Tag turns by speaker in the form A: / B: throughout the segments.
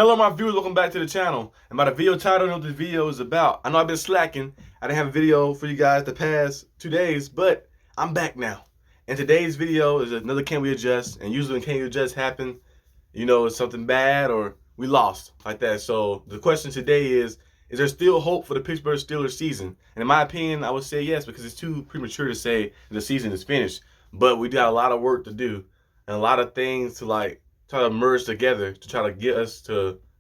A: Hello my viewers, welcome back to the channel. And by the video title, I know what this video is about. I know I've been slacking. I didn't have a video for you guys the past 2 days, but I'm back now. And today's video is another Can We Adjust? And usually when Can We Adjust happen, you know, it's something bad or we lost like that. So the question today is there still hope for the Pittsburgh Steelers season? And in my opinion, I would say yes, because it's too premature to say the season is finished. But we got a lot of work to do and a lot of things to try to merge together to try to get us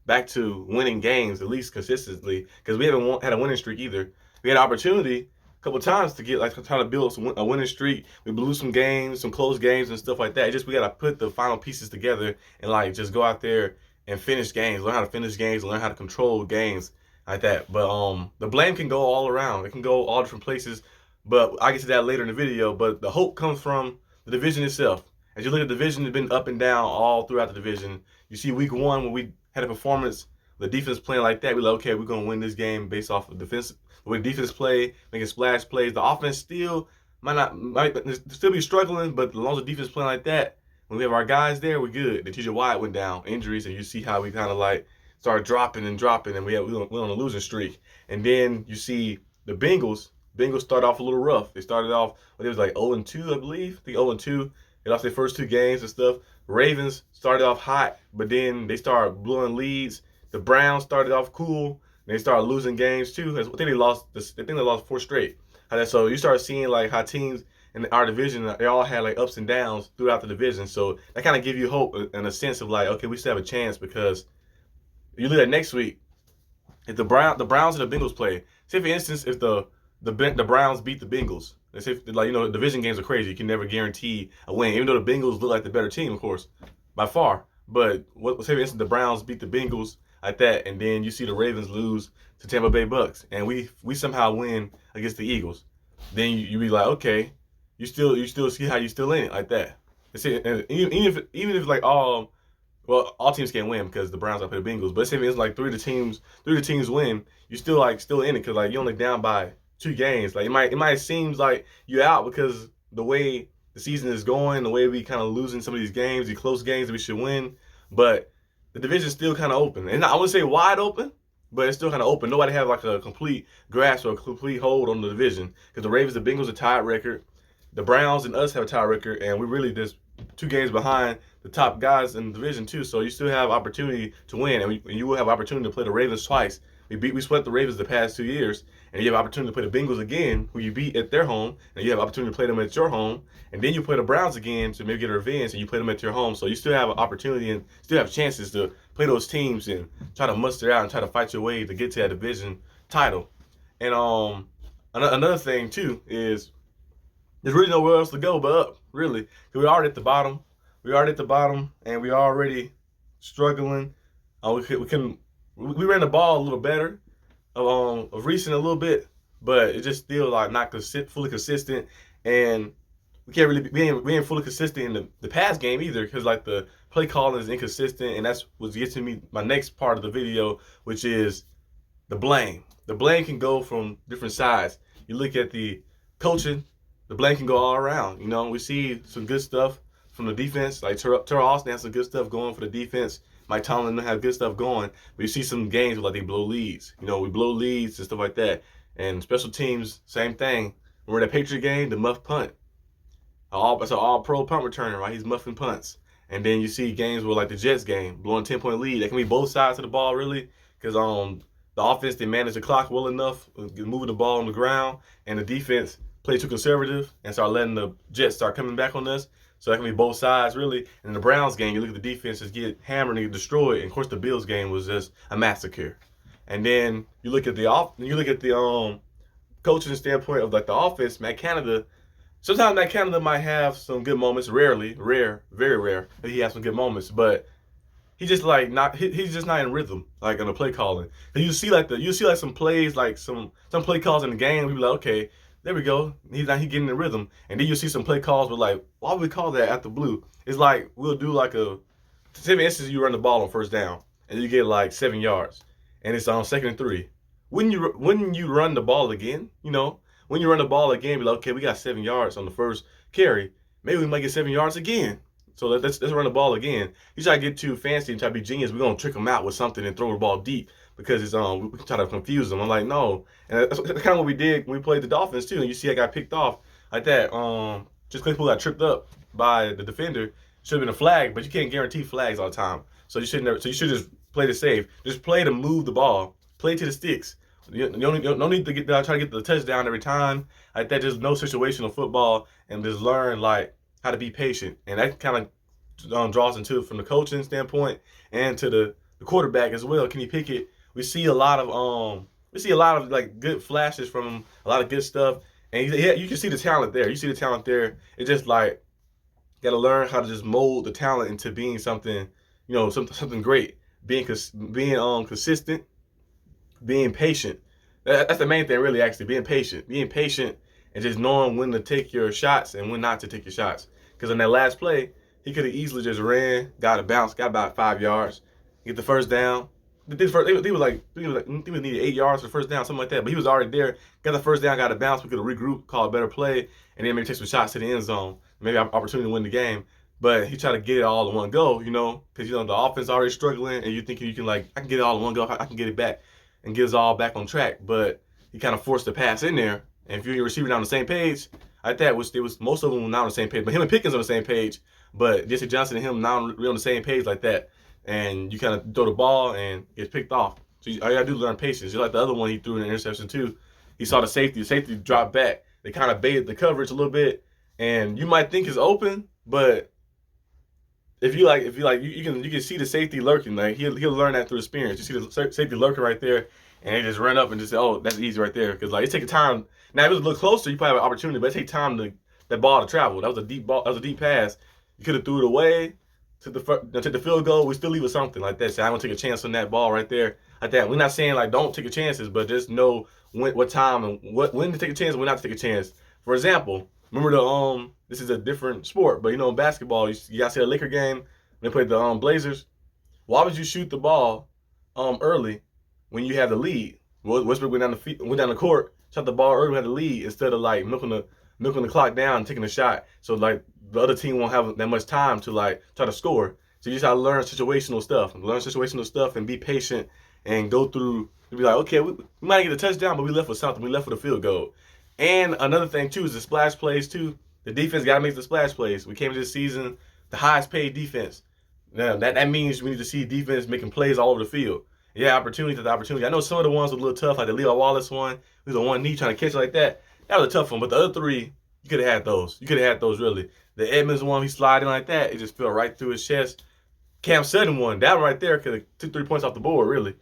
A: back to winning games, at least consistently, because we haven't had a winning streak either. We had an opportunity a couple times to try to build a winning streak. We blew some games, some close games and stuff like that. It's just we got to put the final pieces together and just go out there and finish games, learn how to finish games, learn how to control games like that. But the blame can go all around. It can go all different places, but I'll get to that later in the video. But the hope comes from the division itself. As you look at the division, it's been up and down all throughout the division. You see week 1 when we had a performance, the defense playing like that, we're like, okay, we're going to win this game based off of defense, the way defense play, making splash plays. The offense still might still be struggling, but as long as the defense playing like that, when we have our guys there, we're good. The TJ Watt went down, injuries, and you see how we kind of started dropping, and we're on a losing streak. And then you see the Bengals started off a little rough. They started off, it was like 0-2, I believe. I think 0-2. They lost their first 2 games and stuff. Ravens started off hot, but then they started blowing leads. The Browns started off cool. They started losing games too. I think they lost 4 straight. So you start seeing how teams in our division, they all had ups and downs throughout the division. So that kind of give you hope in a sense of okay, we still have a chance, because you look at next week, if the Browns and the Bengals play. Say for instance, if the Browns beat the Bengals. They say, division games are crazy. You can never guarantee a win, even though the Bengals look like the better team, of course, by far. But say for instance, the Browns beat the Bengals like that, and then you see the Ravens lose to Tampa Bay Bucks, and we somehow win against the Eagles. Then you be like, okay, you still see how you still in it like that. And even if all teams can't win because the Browns play the Bengals, but say if it's three of the teams win, you still in it because you're only down by 2 games. It might seem like you're out because the way the season is going, the way we kind of losing some of these games, these close games that we should win, but the division's still kind of open. And I wouldn't say wide open, but it's still kind of open. Nobody has a complete grasp or a complete hold on the division, because the Ravens, the Bengals are tied record. The Browns and us have a tie record, and we're really just 2 games behind the top guys in the division too. So you still have opportunity to win, and you will have opportunity to play the Ravens twice. We swept the Ravens the past 2 years, and you have opportunity to play the Bengals again, who you beat at their home, and you have opportunity to play them at your home, and then you play the Browns again to maybe get a revenge, and you play them at your home. So you still have an opportunity and still have chances to play those teams and try to muster out and try to fight your way to get to that division title. And another thing too is there's really nowhere else to go but up, really, because we're already at the bottom. And we're already struggling. We ran the ball a little better of recent a little bit, but it's just still not fully consistent, and we ain't fully consistent in the pass game either, because the play calling is inconsistent, and that's what gets to me my next part of the video, which is the blame. The blame can go from different sides. You look at the coaching, the blame can go all around. We see some good stuff from the defense, Terrell Austin has some good stuff going for the defense. Mike Tomlin have good stuff going, but you see some games where they blow leads. We blow leads and stuff like that. And special teams, same thing. Remember that Patriot game, the muff punt. It's an all-pro punt returner, right? He's muffing punts. And then you see games where the Jets game, blowing 10-point lead. That can be both sides of the ball, really, because the offense, they manage the clock well enough, moving the ball on the ground, and the defense play too conservative and start letting the Jets start coming back on us. So that can be both sides, really. And in the Browns game, you look at the defenses get hammered and get destroyed. And of course, the Bills game was just a massacre. And then you look at the coaching standpoint of the offense. Matt Canada. Sometimes Matt Canada might have some good moments. Very rare that he has some good moments. But he's just he's just not in rhythm, in the play calling. And you see some plays, some play calls in the game. We be like, okay, there we go. He's getting in rhythm. And then you see some play calls with why would we call that at the blue? It's we'll do say for instance, you run the ball on first down and you get 7 yards and it's on 2nd and 3. Wouldn't you run the ball again? When you run the ball again, be like, okay, we got 7 yards on the first carry. Maybe we might get 7 yards again. So let's run the ball again. You try to get too fancy and try to be genius, we're gonna trick them out with something and throw the ball deep because it's we try to confuse them. I'm like, no, and that's kind of what we did when we played the Dolphins too. And you see, I got picked off like that. Just because people got tripped up by the defender, should have been a flag, but you can't guarantee flags all the time. So you should never. So you should just play the safe. Just play to move the ball. Play to the sticks. You don't need to try to get the touchdown every time like that. Just know situational football and just learn like how to be patient. And that kind of draws into it from the coaching standpoint and to the quarterback as well. Kenny Pickett, we see a lot of like good flashes from him, a lot of good stuff, and you can see the talent there. You see the talent there. It's just like you got to learn how to just mold the talent into being something, something great. Being consistent, being patient. That's the main thing, really. Actually, being patient, and just knowing when to take your shots and when not to take your shots. Because in that last play, he could have easily just ran, got a bounce, got about 5 yards, get the first down. He needed 8 yards for the first down, something like that. But he was already there, got the first down, got a bounce. We could have regrouped, called a better play, and then maybe take some shots to the end zone, maybe opportunity to win the game. But he tried to get it all in one go, because the offense already struggling, and you're thinking you can I can get it all in one go, I can get it back and get us all back on track. But he kind of forced the pass in there, and if you're a receiver not on the same page, like that, which there was most of them were not on the same page, but him and Pickens on the same page, but Jesse Johnson and him not really on the same page like that, and you kind of throw the ball and get picked off. So all you gotta do is learn patience. Just like the other one he threw in an interception too. He saw the safety dropped back. They kind of baited the coverage a little bit, and you might think it's open, but if you can see the safety lurking. Like he'll learn that through experience. You see the safety lurking right there, and they just run up and just say, "Oh, that's easy right there." Because it's taking time. Now if it was a little closer, you probably have an opportunity, but it takes time that ball to travel. That was a deep ball. That was a deep pass. You could have threw it away, took the field goal. We still leave with something like that. So I'm gonna take a chance on that ball right there, like that. We're not saying don't take your chances, but just know what time and when to take a chance and when not to take a chance. For example, remember this is a different sport, but in basketball, you guys see a Laker game when they played the Blazers. Why would you shoot the ball early when you have the lead? Westbrook went down the court, shot the ball early, had the lead instead of milking the clock down and taking a shot. So the other team won't have that much time to try to score. So you just gotta learn situational stuff and be patient and go through and be like, okay, we might get a touchdown, but we left with something. We left with a field goal. And another thing too is the splash plays too. The defense gotta make the splash plays. We came to this season the highest paid defense. Now that means we need to see defense making plays all over the field. Yeah, opportunity to the opportunity. I know some of the ones were a little tough, like the Levi Wallace one. He was on one knee trying to catch it like that. That was a tough one. But the other three, you could have had those. You could have had those really. The Edmonds one, he sliding like that. It just fell right through his chest. Cam Sutton one, that one right there could have took 3 points off the board, really.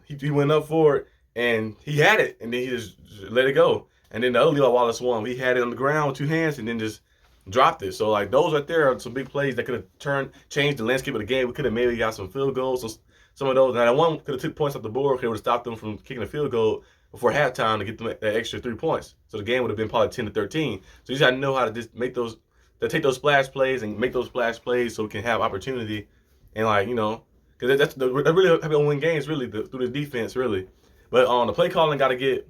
A: He went up for it, and he had it, and then he just let it go. And then the other Levi Wallace one, he had it on the ground with 2 hands and then just dropped it. So those right there are some big plays that could have changed the landscape of the game. We could have maybe got some field goals. Some of those. Now that one could have took points off the board. Could have stopped them from kicking a field goal before halftime to get them that extra 3 points. So the game would have been probably 10-13. So you just got to know how to just take those splash plays and make those splash plays so we can have opportunity and because that's really how we win games really through the defense really. But the play calling got to get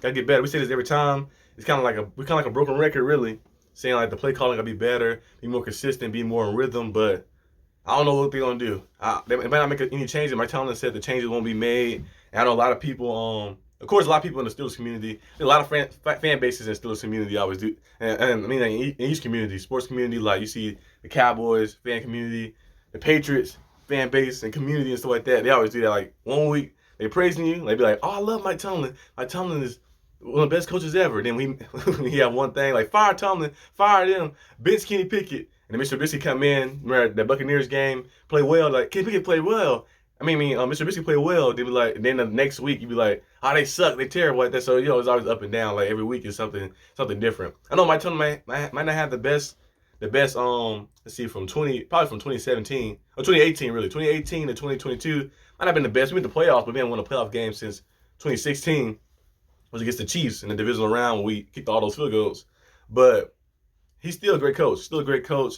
A: better. We say this every time. It's kind of like a broken record really, saying the play calling got to be better, be more consistent, be more in rhythm. But I don't know what they're gonna do. They might not make any changes. My talent said the changes won't be made. And I know a lot of people. Of course, a lot of people in the Steelers community. A lot of fan bases in the Steelers community always do. And I mean, in each community, sports community, you see the Cowboys fan community, the Patriots fan base and community and stuff like that. They always do that. 1 week they praising you, they be like, "Oh, I love Mike Tomlin. Mike Tomlin is one of the best coaches ever." Then we have one thing fire Tomlin, fire them, bench Kenny Pickett. And then Mr. Trubisky come in, remember that Buccaneers game, play well. Kenny Pickett played well. Mr. Trubisky played well. They be then the next week you be like, "Oh, they suck. They terrible like that." So it's always up and down. Every week is something different. I know Mike Tomlin might not have the best. Let's see, probably from 2017 or 2018 really. 2018 to 2022 might not have been the best. We made the playoffs, but we haven't won a playoff game since 2016. Was against the Chiefs in the divisional round when we kicked all those field goals. But he's still a great coach,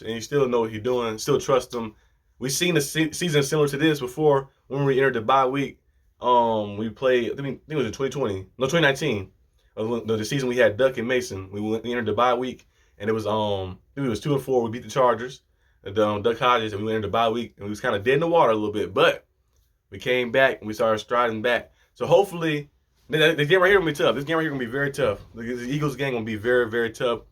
A: and you still know what he's doing, still trust him. We've seen a season similar to this before when we entered the bye week. We played, I think it was in 2019. The season we had Duck and Mason. We entered the bye week, and it was 2-4. We beat the Chargers. Duck Hodges, and we went into the bye week, and we was kind of dead in the water a little bit, but we came back and we started striding back. So hopefully, this game right here gonna be tough. This game right here gonna be very tough. The Eagles game gonna be very, very tough.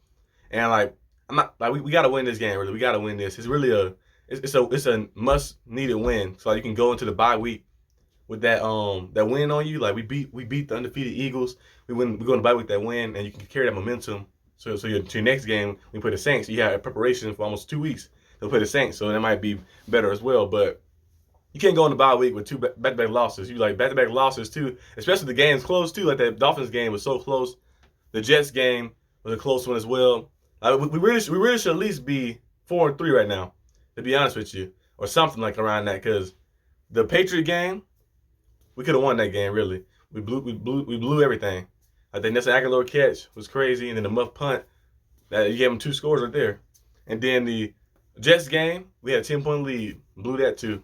A: And like, I'm not like we gotta win this game. Really, we gotta win this. It's really it's a must needed win. So like, you can go into the bye week with that win on you. Like we beat the undefeated Eagles. We go into the bye week with that win, and you can carry that momentum. So to your next game, we play the Saints. You have preparation for almost 2 weeks to play the Saints, so that might be better as well. But you can't go in the bye week with 2 back-to-back losses. You like back-to-back losses too, especially the game's close too. Like that Dolphins game was so close. The Jets game was a close one as well. We really should at least be 4-3 right now, to be honest with you, or something like around that. Because the Patriot game, we could have won that game. Really, we blew everything. I think that's an Aguilar catch was crazy, and then the muff punt that you gave them 2 scores right there. And then the Jets game, we had a 10-point lead, blew that too.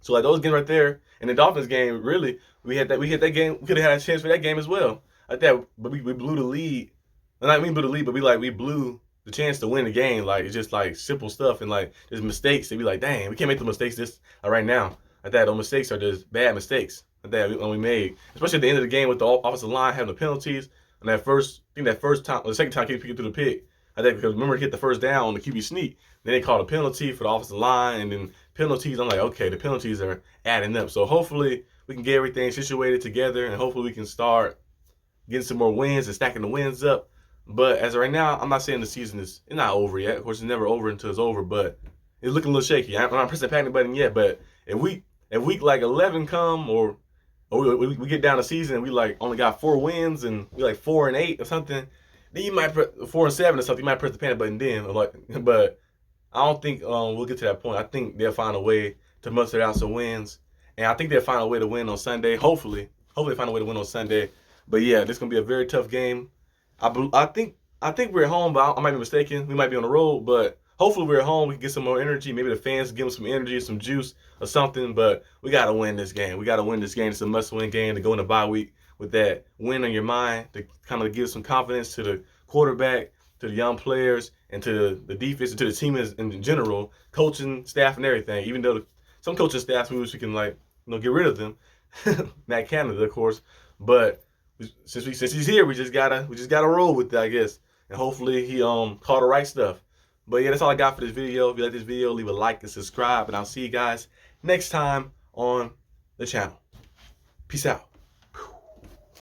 A: So like those games right there, and the Dolphins game, really, we hit that game. We could have had a chance for that game as well. Like that, but we blew the lead. Not we blew the lead, but we blew the chance to win the game. Like it's just like simple stuff, and like there's mistakes. They be like, dang, we can't make the mistakes this right now. Like that, those mistakes are just bad mistakes that we made, especially at the end of the game with the offensive line having the penalties. And that first, I think that first time, or the second time, KP threw the pick. I think because remember, he hit the first down on the QB sneak. Then they called a penalty for the offensive line, and then penalties. I'm like, okay, the penalties are adding up. So hopefully we can get everything situated together, and hopefully we can start getting some more wins and stacking the wins up. But as of right now, I'm not saying the season is not over yet. Of course, it's never over until it's over, but it's looking a little shaky. I'm not pressing the panic button yet, but if week like 11 come or we get down the season and we like only got 4 wins and we like 4-8 or something, then you might 4-7 or something. You might press the panic button then. But I don't think we'll get to that point. I think they'll find a way to muster out some wins, and I think they'll find a way to win on Sunday. Hopefully find a way to win on Sunday. But yeah, this is gonna be a very tough game. I think we're at home, but I might be mistaken. We might be on the road, but hopefully we're at home. We can get some more energy. Maybe the fans give them some energy, some juice or something. But we got to win this game. We got to win this game. It's a must-win game to go in the bye week with that win on your mind to kind of give some confidence to the quarterback, to the young players, and to the defense, and to the team in general, coaching staff and everything. Even though some coaching staffs we wish we can get rid of them, Matt Canada, of course. But since he's here, we just gotta roll with it, I guess. And hopefully he called the right stuff. But yeah, that's all I got for this video. If you like this video, leave a like and subscribe, and I'll see you guys next time on the channel. Peace out.